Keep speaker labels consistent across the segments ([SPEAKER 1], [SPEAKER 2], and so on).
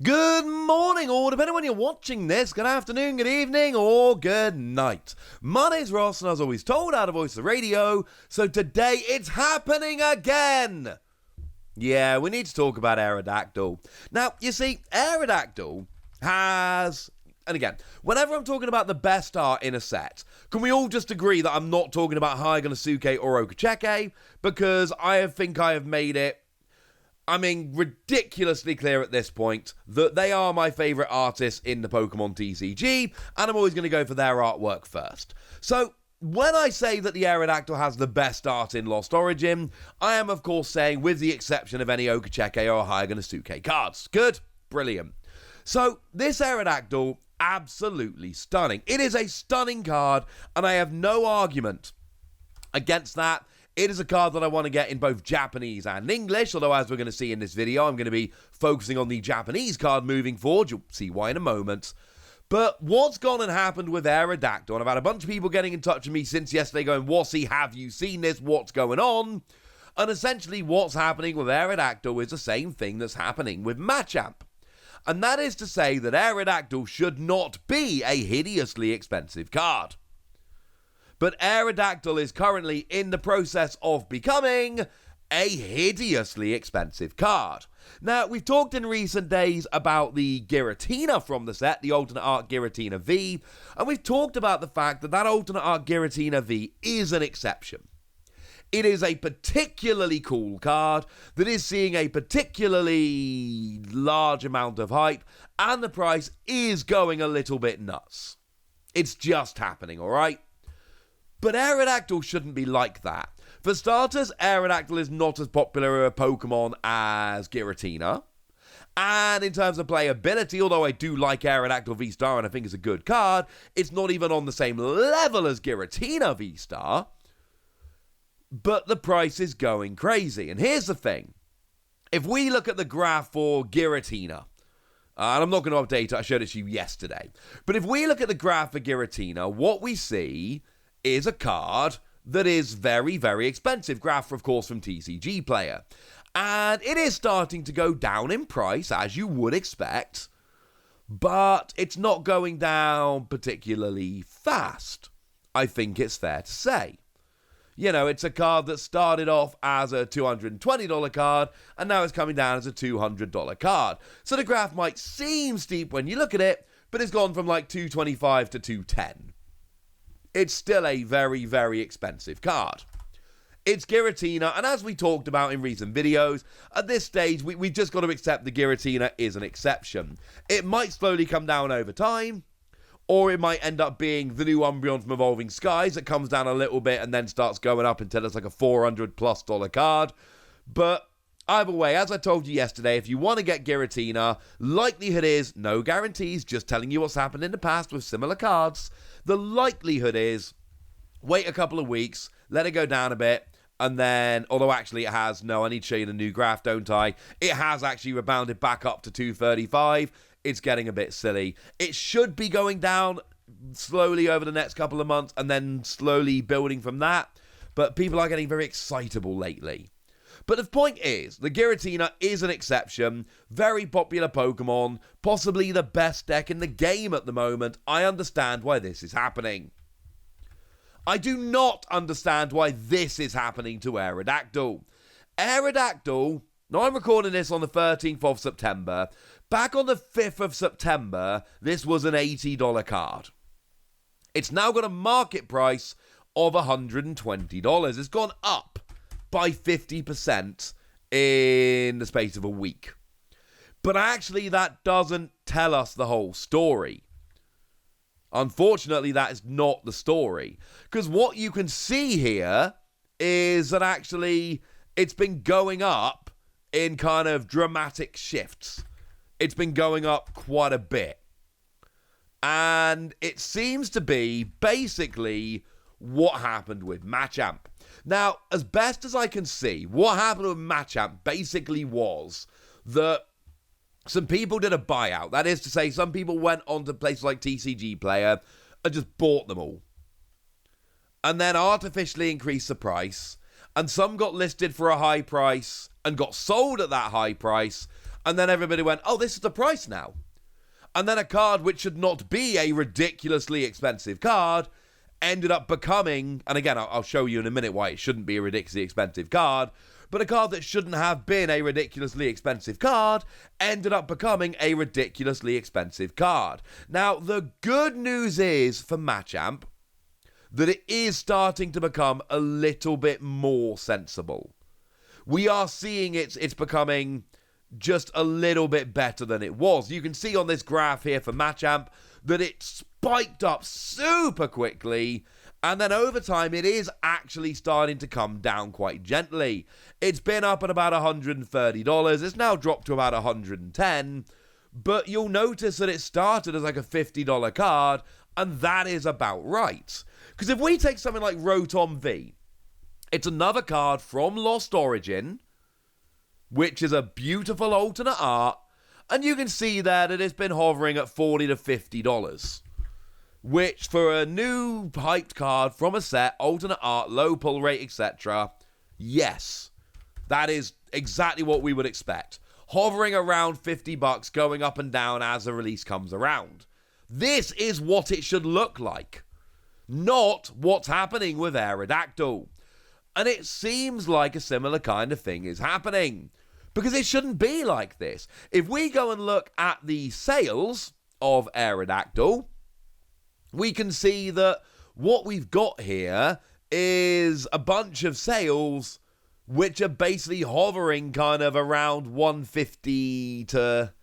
[SPEAKER 1] Good morning, or depending on when you're watching this, good afternoon, good evening, or good night. My name's Ross, and as always told, out of voice of the radio, so today it's happening again! Yeah, we need to talk about Aerodactyl. Now, you see, Aerodactyl has... And again, whenever I'm talking about the best art in a set, can we all just agree that I'm not talking about Haiganasuke or Okacheke? Because I think I have made it ridiculously clear at this point that they are my favourite artists in the Pokemon TCG, and I'm always going to go for their artwork first. So, when I say that the Aerodactyl has the best art in Lost Origin, I am of course saying with the exception of any Okacheke or Haiganasuke cards. Good? Brilliant. So, this Aerodactyl, absolutely stunning. It is a stunning card, and I have no argument against that. It is a card that I want to get in both Japanese and English, although as we're going to see in this video, I'm going to be focusing on the Japanese card moving forward. You'll see why in a moment. But what's gone and happened with Aerodactyl, and I've had a bunch of people getting in touch with me since yesterday going, Wassy, have you seen this? What's going on? And essentially what's happening with Aerodactyl is the same thing that's happening with Machamp. And that is to say that Aerodactyl should not be a hideously expensive card. But Aerodactyl is currently in the process of becoming a hideously expensive card. Now, we've talked in recent days about the Giratina from the set, the alternate art Giratina V, and we've talked about the fact that that alternate art Giratina V is an exception. It is a particularly cool card that is seeing a particularly large amount of hype, and the price is going a little bit nuts. It's just happening, alright? But Aerodactyl shouldn't be like that. For starters, Aerodactyl is not as popular a Pokemon as Giratina. And in terms of playability, although I do like Aerodactyl V-Star and I think it's a good card, it's not even on the same level as Giratina V-Star. But the price is going crazy. And here's the thing. If we look at the graph for Giratina, and I'm not going to update it, I showed it to you yesterday. But if we look at the graph for Giratina, what we see is a card that is very, very expensive. Graph, of course, from TCG Player. And it is starting to go down in price, as you would expect. But it's not going down particularly fast, I think it's fair to say. You know, it's a card that started off as a $220 card, and now it's coming down as a $200 card. So the graph might seem steep when you look at it, but it's gone from like $225 to $210. It's still a very, very expensive card. It's Giratina, and as we talked about in recent videos, at this stage, we've just got to accept the Giratina is an exception. It might slowly come down over time, or it might end up being the new Umbreon from Evolving Skies that comes down a little bit and then starts going up until it's like a $400+ card. But either way, as I told you yesterday, if you want to get Giratina, likelihood is, no guarantees, just telling you what's happened in the past with similar cards, the likelihood is, wait a couple of weeks, let it go down a bit, and then, although actually it has, no, I need to show you the new graph, don't I? It has actually rebounded back up to 235. It's getting a bit silly. It should be going down slowly over the next couple of months and then slowly building from that, but people are getting very excitable lately. But the point is, the Giratina is an exception, very popular Pokemon, possibly the best deck in the game at the moment. I understand why this is happening. I do not understand why this is happening to Aerodactyl. Aerodactyl, now I'm recording this on the 13th of September. Back on the 5th of September, this was an $80 card. It's now got a market price of $120. It's gone up by 50% in the space of a week. But actually, that doesn't tell us the whole story. Unfortunately, that is not the story. Because what you can see here is that actually it's been going up in kind of dramatic shifts. It's been going up quite a bit. And it seems to be basically what happened with Machamp. Now, as best as I can see, what happened with Machamp basically was that some people did a buyout. That is to say, some people went onto places like TCG Player and just bought them all. And then artificially increased the price. And some got listed for a high price and got sold at that high price. And then everybody went, oh, this is the price now. And then a card which should not be a ridiculously expensive card ended up becoming, and again, I'll show you in a minute why it shouldn't be a ridiculously expensive card, but a card that shouldn't have been a ridiculously expensive card ended up becoming a ridiculously expensive card. Now, the good news is for Machamp that it is starting to become a little bit more sensible. We are seeing it's becoming just a little bit better than it was. You can see on this graph here for Machamp that it spiked up super quickly, and then over time it is actually starting to come down quite gently. It's been up at about $130. It's now dropped to about $110, but you'll notice that it started as like a $50 card, and that is about right. Because if we take something like Rotom V, it's another card from Lost Origin, which is a beautiful alternate art, and you can see there that it's been hovering at $40 to $50, which for a new hyped card from a set, alternate art, low pull rate, etc., yes, that is exactly what we would expect. Hovering around $50, going up and down as the release comes around. This is what it should look like, not what's happening with Aerodactyl. And it seems like a similar kind of thing is happening, because it shouldn't be like this. If we go and look at the sales of Aerodactyl, we can see that what we've got here is a bunch of sales which are basically hovering kind of around 150 to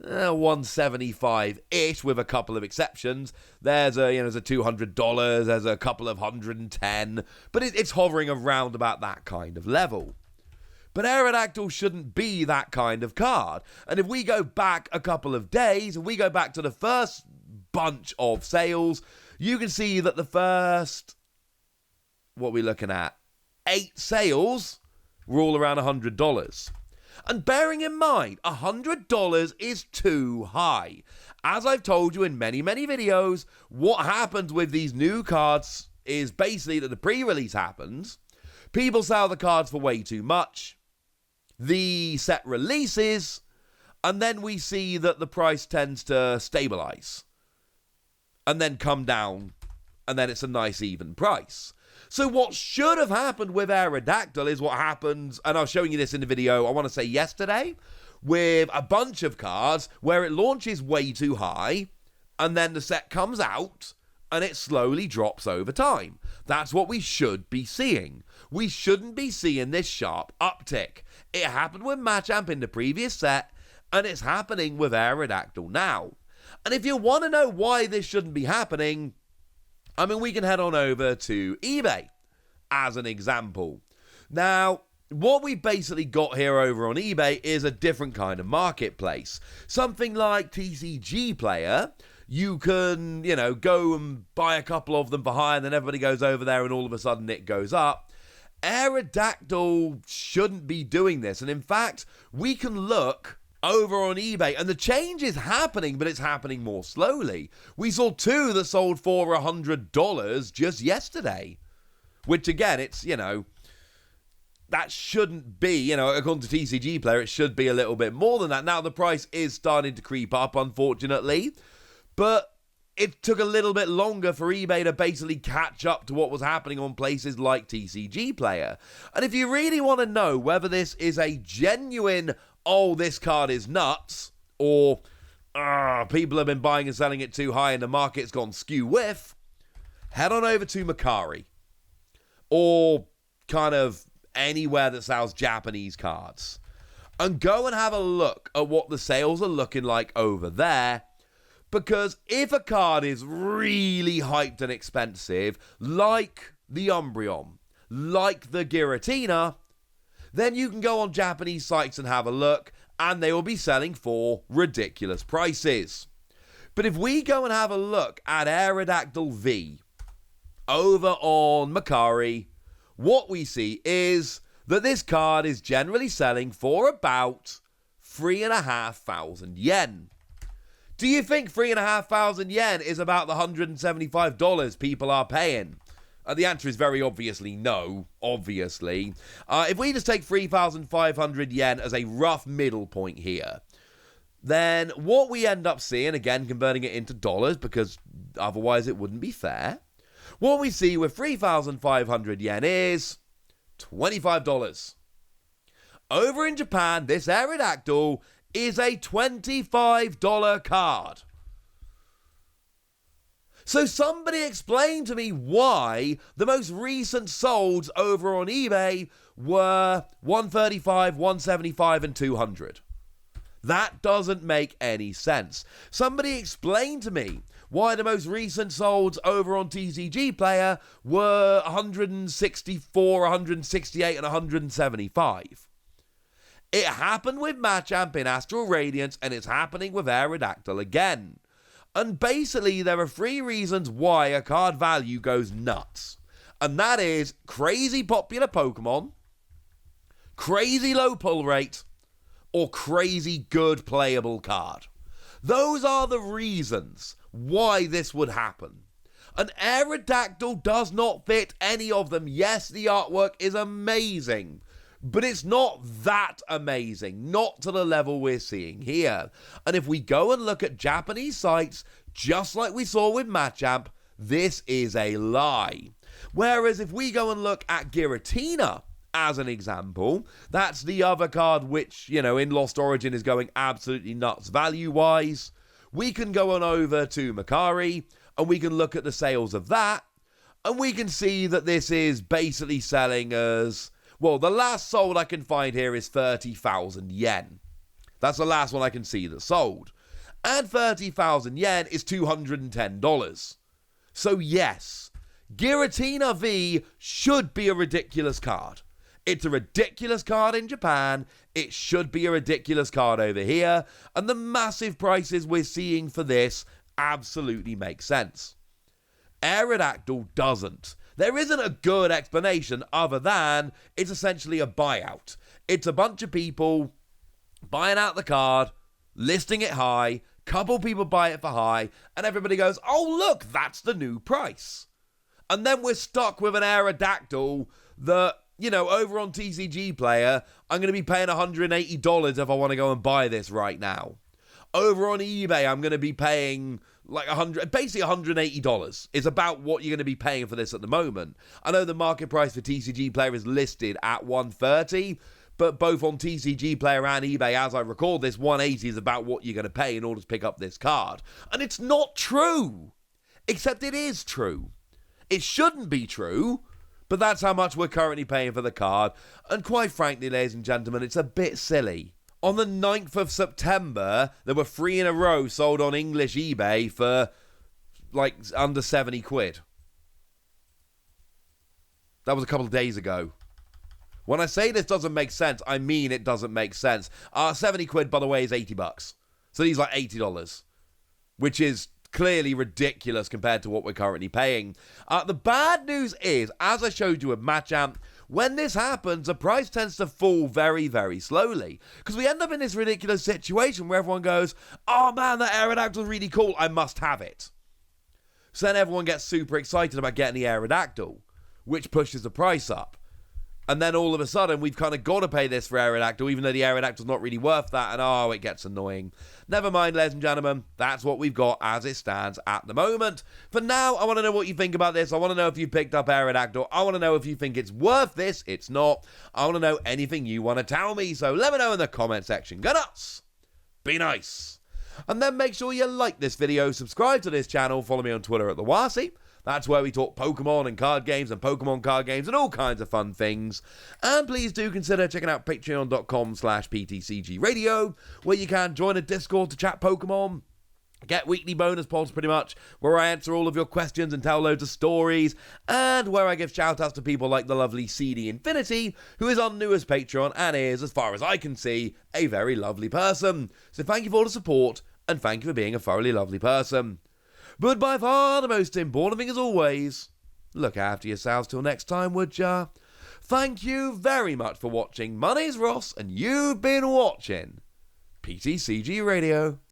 [SPEAKER 1] 175-ish, with a couple of exceptions. There's a $200, there's a couple of $110, but it's hovering around about that kind of level. But Aerodactyl shouldn't be that kind of card. And if we go back a couple of days, and we go back to the first bunch of sales, you can see that the first, what we're looking at, 8 sales were all around $100. And bearing in mind, $100 is too high. As I've told you in many, many videos, what happens with these new cards is basically that the pre-release happens, people sell the cards for way too much, the set releases, and then we see that the price tends to stabilize and then come down, and then it's a nice even price. So what should have happened with Aerodactyl is what happens, and I was showing you this in the video, I want to say yesterday, with a bunch of cards where it launches way too high, and then the set comes out, and it slowly drops over time. That's what we should be seeing. We shouldn't be seeing this sharp uptick. It happened with Machamp in the previous set, and it's happening with Aerodactyl now. And if you want to know why this shouldn't be happening, I mean, we can head on over to eBay as an example. Now, what we basically got here over on eBay is a different kind of marketplace. Something like TCG Player, you can, go and buy a couple of them for hire, and then everybody goes over there and all of a sudden it goes up. Aerodactyl shouldn't be doing this. And in fact, we can look over on eBay, and the change is happening, but it's happening more slowly. We saw 2 that sold for $100 just yesterday, which again, it's, that shouldn't be, according to TCG Player, it should be a little bit more than that. Now, the price is starting to creep up, unfortunately, but it took a little bit longer for eBay to basically catch up to what was happening on places like TCG Player. And if you really want to know whether this is a genuine, oh, this card is nuts, or people have been buying and selling it too high and the market's gone skew-whiff, head on over to Machamp, or kind of anywhere that sells Japanese cards, and go and have a look at what the sales are looking like over there. Because if a card is really hyped and expensive, like the Umbreon, like the Giratina, then you can go on Japanese sites and have a look, and they will be selling for ridiculous prices. But if we go and have a look at Aerodactyl V over on Machamp, what we see is that this card is generally selling for about 3,500 yen. Do you think 3,500 yen is about the $175 people are paying? The answer is very obviously no, obviously. If we just take 3,500 yen as a rough middle point here, then what we end up seeing, again converting it into dollars because otherwise it wouldn't be fair, what we see with 3,500 yen is $25. Over in Japan, this Aerodactyl is a $25 card. So somebody explain to me why the most recent solds over on eBay were 135, 175 and 200. That doesn't make any sense. Somebody explain to me why the most recent solds over on TCG Player were 164, 168 and 175. It happened with Machamp in Astral Radiance, and it's happening with Aerodactyl again. And basically, there are 3 reasons why a card value goes nuts. And that is crazy popular Pokemon, crazy low pull rate, or crazy good playable card. Those are the reasons why this would happen. An Aerodactyl does not fit any of them. Yes, the artwork is amazing, but it's not that amazing, not to the level we're seeing here. And if we go and look at Japanese sites, just like we saw with Machamp, this is a lie. Whereas if we go and look at Giratina, as an example, that's the other card which, in Lost Origin is going absolutely nuts value-wise. We can go on over to Macari, and we can look at the sales of that, and we can see that this is basically selling as... Well, the last sold I can find here is 30,000 yen. That's the last one I can see that sold. And 30,000 yen is $210. So yes, Giratina V should be a ridiculous card. It's a ridiculous card in Japan. It should be a ridiculous card over here. And the massive prices we're seeing for this absolutely make sense. Aerodactyl doesn't. There isn't a good explanation other than it's essentially a buyout. It's a bunch of people buying out the card, listing it high, couple people buy it for high, and everybody goes, oh look, that's the new price. And then we're stuck with an Aerodactyl that, over on TCG Player, I'm going to be paying $180 if I want to go and buy this right now. Over on eBay, I'm going to be paying basically $180 is about what you're going to be paying for this at the moment. I know the market price for TCG Player is listed at $130, but both on TCG Player and eBay, as I record this, $180 is about what you're going to pay in order to pick up this card. And it's not true, except it is true. It shouldn't be true, but that's how much we're currently paying for the card. And quite frankly, ladies and gentlemen, it's a bit silly. On the 9th of September, there were 3 in a row sold on English eBay for, under 70 quid. That was a couple of days ago. When I say this doesn't make sense, I mean it doesn't make sense. 70 quid, by the way, is $80. So these are $80, which is clearly ridiculous compared to what we're currently paying. The bad news is, as I showed you with Machamp, when this happens, the price tends to fall very, very slowly. Because we end up in this ridiculous situation where everyone goes, oh man, that Aerodactyl is really cool, I must have it. So then everyone gets super excited about getting the Aerodactyl, which pushes the price up. And then all of a sudden, we've kind of got to pay this for Aerodactyl, even though the Aerodactyl's not really worth that, and it gets annoying. Never mind, ladies and gentlemen, that's what we've got as it stands at the moment. For now, I want to know what you think about this. I want to know if you picked up Aerodactyl. I want to know if you think it's worth this. It's not. I want to know anything you want to tell me, so let me know in the comment section. Go nuts! Be nice! And then make sure you like this video, subscribe to this channel, follow me on Twitter at the Wasi. That's where we talk Pokemon and card games and Pokemon card games and all kinds of fun things. And please do consider checking out patreon.com/PTCG Radio, where you can join a Discord to chat Pokemon, get weekly bonus pods pretty much, where I answer all of your questions and tell loads of stories, and where I give shout-outs to people like the lovely CD Infinity, who is our newest Patreon and is, as far as I can see, a very lovely person. So thank you for all the support, and thank you for being a thoroughly lovely person. But by far the most important thing as always, look after yourselves till next time, would ya? Thank you very much for watching. My name's Ross, and you've been watching PTCG Radio.